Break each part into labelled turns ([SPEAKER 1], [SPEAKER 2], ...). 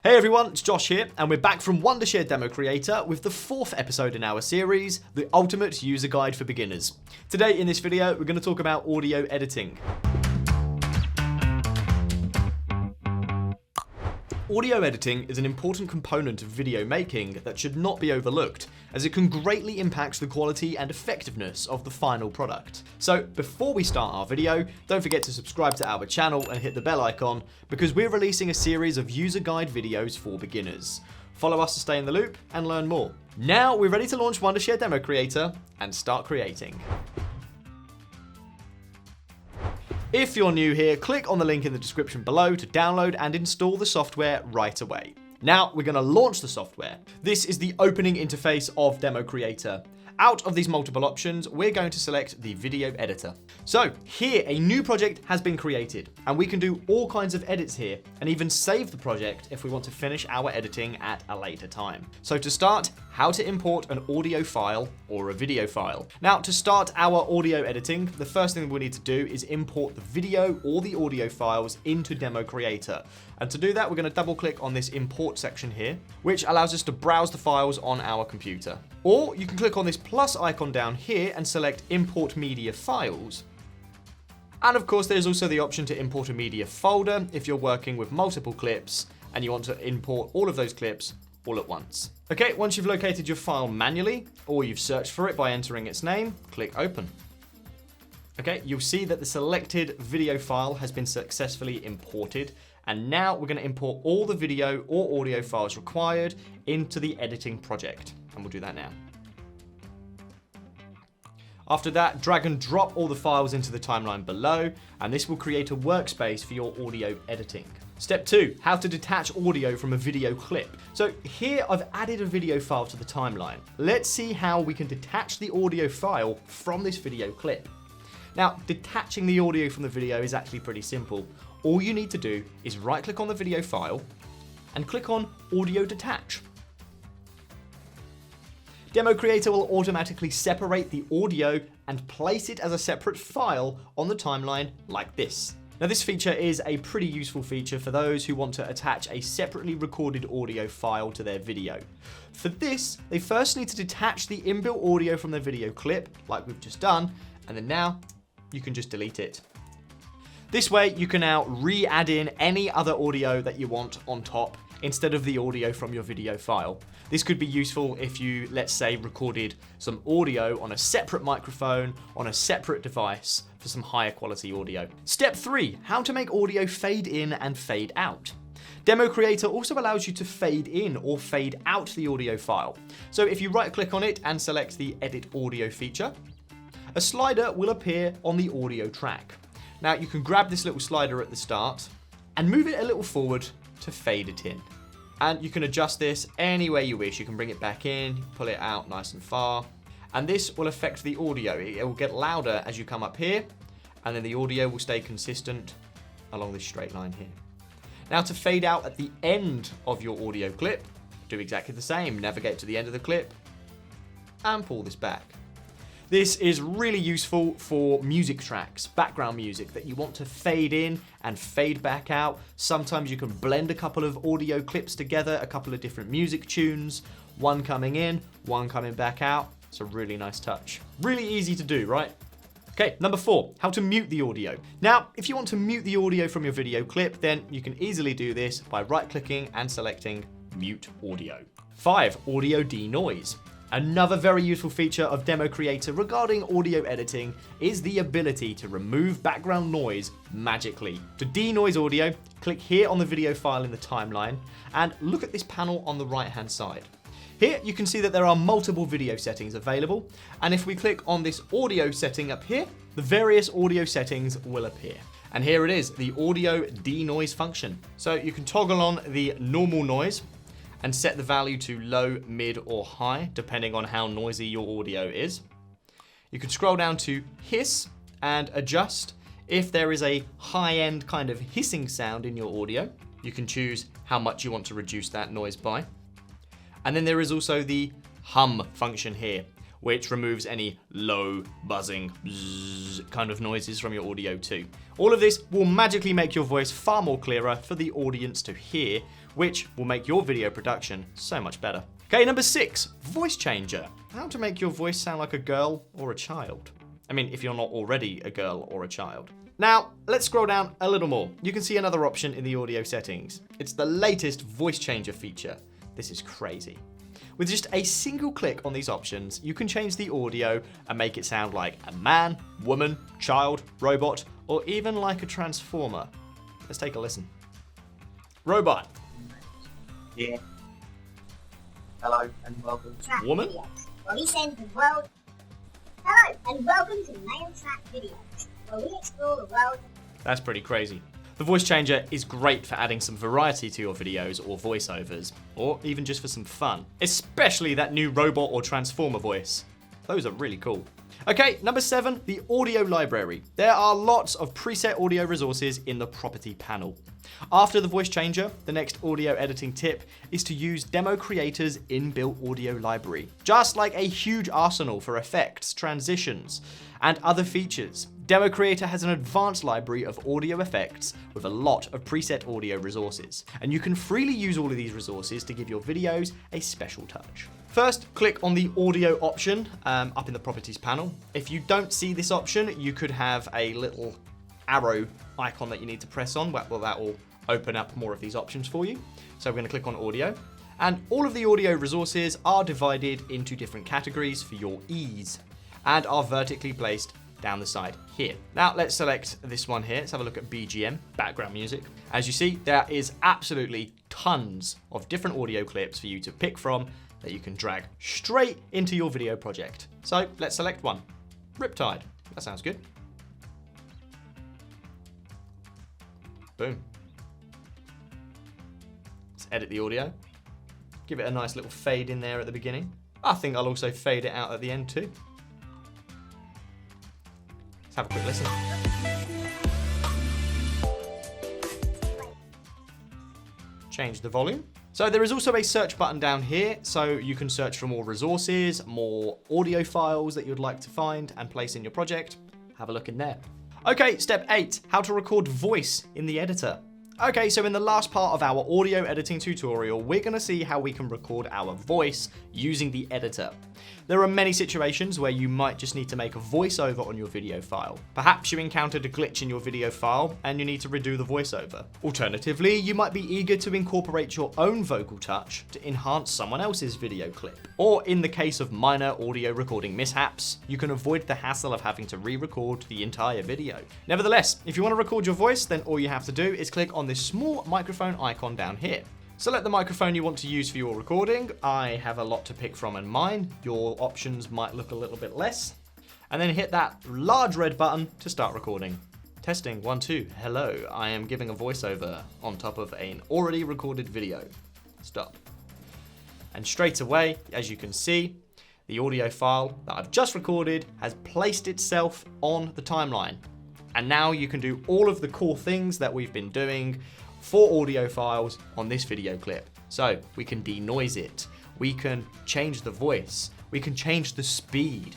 [SPEAKER 1] Hey everyone, it's Josh here, and we're back from Wondershare DemoCreator with the 4th episode in our series, The Ultimate User Guide for Beginners. Today in this video, we're going to talk about audio editing. Audio editing is an important component of video making that should not be overlooked, as it can greatly impact the quality and effectiveness of the final product. So before we start our video, don't forget to subscribe to our channel and hit the bell icon, because we're releasing a series of user guide videos for beginners. Follow us to stay in the loop and learn more. Now we're ready to launch Wondershare DemoCreator and start creating. If you're new here, click on the link in the description below to download and install the software right away. Now we're going to launch the software. This is the opening interface of DemoCreator. Out of these multiple options, we're going to select the video editor. So here, a new project has been created, and we can do all kinds of edits here, and even save the project if we want to finish our editing at a later time. So to start, how to import an audio file or a video file. Now to start our audio editing, the first thing we need to do is import the video or the audio files into DemoCreator. And to do that, we're going to double click on this import section here, which allows us to browse the files on our computer. Or you can click on this plus icon down here and select import media files. And of course, there's also the option to import a media folder if you're working with multiple clips and you want to import all of those clips all at once. Okay, once you've located your file manually, or you've searched for it by entering its name, click open. Okay, you'll see that the selected video file has been successfully imported, and now we're going to import all the video or audio files required into the editing project, and we'll do that now. After that, drag and drop all the files into the timeline below, and this will create a workspace for your audio editing. Step 2, how to detach audio from a video clip. So here I've added a video file to the timeline. Let's see how we can detach the audio file from this video clip. Now, detaching the audio from the video is actually pretty simple. All you need to do is right click on the video file and click on Audio Detach. DemoCreator will automatically separate the audio and place it as a separate file on the timeline like this. Now this feature is a pretty useful feature for those who want to attach a separately recorded audio file to their video. For this, they first need to detach the inbuilt audio from their video clip, like we've just done, and then now you can just delete it. This way you can now re-add in any other audio that you want on top instead of the audio from your video file. This could be useful if you, let's say, recorded some audio on a separate microphone on a separate device for some higher quality audio. Step 3, how to make audio fade in and fade out. DemoCreator also allows you to fade in or fade out the audio file. So if you right click on it and select the Edit Audio feature, a slider will appear on the audio track. Now you can grab this little slider at the start and move it a little forward to fade it in. And you can adjust this any way you wish. You can bring it back in, pull it out nice and far. And this will affect the audio. It will get louder as you come up here, and then the audio will stay consistent along this straight line here. Now to fade out at the end of your audio clip, do exactly the same. Navigate to the end of the clip and pull this back. This is really useful for music tracks, background music that you want to fade in and fade back out. Sometimes you can blend a couple of audio clips together, a couple of different music tunes, one coming in, one coming back out. It's a really nice touch. Really easy to do, right? Okay, number 4, how to mute the audio. Now, if you want to mute the audio from your video clip, then you can easily do this by right-clicking and selecting Mute Audio. 5, audio denoise. Another very useful feature of DemoCreator regarding audio editing is the ability to remove background noise magically. To denoise audio, click here on the video file in the timeline and look at this panel on the right-hand side. Here you can see that there are multiple video settings available, and if we click on this audio setting up here, the various audio settings will appear. And here it is, the audio denoise function. So you can toggle on the normal noise and set the value to low, mid, or high, depending on how noisy your audio is. You can scroll down to hiss and adjust if there is a high-end kind of hissing sound in your audio. You can choose how much you want to reduce that noise by. And then there is also the hum function here, which removes any low, buzzing, bzzz kind of noises from your audio too. All of this will magically make your voice far more clearer for the audience to hear, which will make your video production so much better. Okay, number 6, voice changer. How to make your voice sound like a girl or a child. I mean, if you're not already a girl or a child. Now, let's scroll down a little more. You can see another option in the audio settings. It's the latest voice changer feature. This is crazy. With just a single click on these options, you can change the audio and make it sound like a man, woman, child, robot, or even like a transformer. Let's take a listen. Robot.
[SPEAKER 2] Yeah. Hello and welcome.
[SPEAKER 3] Track
[SPEAKER 1] Woman?
[SPEAKER 3] Videos, where we send the world. Hello and welcome to Male Track Videos, where we explore the world.
[SPEAKER 1] That's pretty crazy. The voice changer is great for adding some variety to your videos or voiceovers, or even just for some fun. Especially that new robot or transformer voice. Those are really cool. Okay, number 7, the audio library. There are lots of preset audio resources in the property panel. After the voice changer, the next audio editing tip is to use DemoCreator's inbuilt audio library. Just like a huge arsenal for effects, transitions, and other features, DemoCreator has an advanced library of audio effects with a lot of preset audio resources, and you can freely use all of these resources to give your videos a special touch. First, click on the audio option up in the properties panel. If you don't see this option, you could have a little arrow icon that you need to press on. Well, that will open up more of these options for you. So we're going to click on audio, and all of the audio resources are divided into different categories for your ease and are vertically placed down the side here. Now let's select this one here. Let's have a look at BGM, background music. As you see, there is absolutely tons of different audio clips for you to pick from that you can drag straight into your video project. So let's select one. Riptide. That sounds good. Boom. Let's edit the audio. Give it a nice little fade in there at the beginning. I think I'll also fade it out at the end too. Let's have a quick listen. Change the volume. So there is also a search button down here, so you can search for more resources, more audio files that you'd like to find and place in your project. Have a look in there. Okay, step 8, how to record voice in the editor. Okay, so in the last part of our audio editing tutorial, we're going to see how we can record our voice using the editor. There are many situations where you might just need to make a voiceover on your video file. Perhaps you encountered a glitch in your video file and you need to redo the voiceover. Alternatively, you might be eager to incorporate your own vocal touch to enhance someone else's video clip. Or in the case of minor audio recording mishaps, you can avoid the hassle of having to re-record the entire video. Nevertheless, if you want to record your voice, then all you have to do is click on this small microphone icon down here. Select the microphone you want to use for your recording. I have a lot to pick from in mine. Your options might look a little bit less. And then hit that large red button to start recording. Testing, 1, 2, hello. I am giving a voiceover on top of an already recorded video. Stop. And straight away, as you can see, the audio file that I've just recorded has placed itself on the timeline. And now you can do all of the cool things that we've been doing for audio files on this video clip. So we can denoise it, we can change the voice, we can change the speed,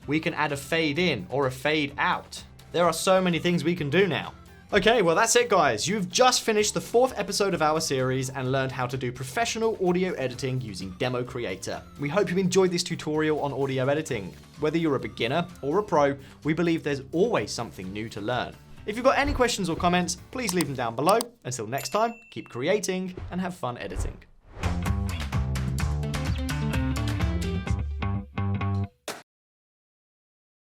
[SPEAKER 1] we can add a fade in or a fade out. There are so many things we can do now. Okay, well that's it guys. You've just finished the 4th episode of our series and learned how to do professional audio editing using DemoCreator. We hope you enjoyed this tutorial on audio editing. Whether you're a beginner or a pro, we believe there's always something new to learn. If you've got any questions or comments, please leave them down below. Until next time, keep creating and have fun editing.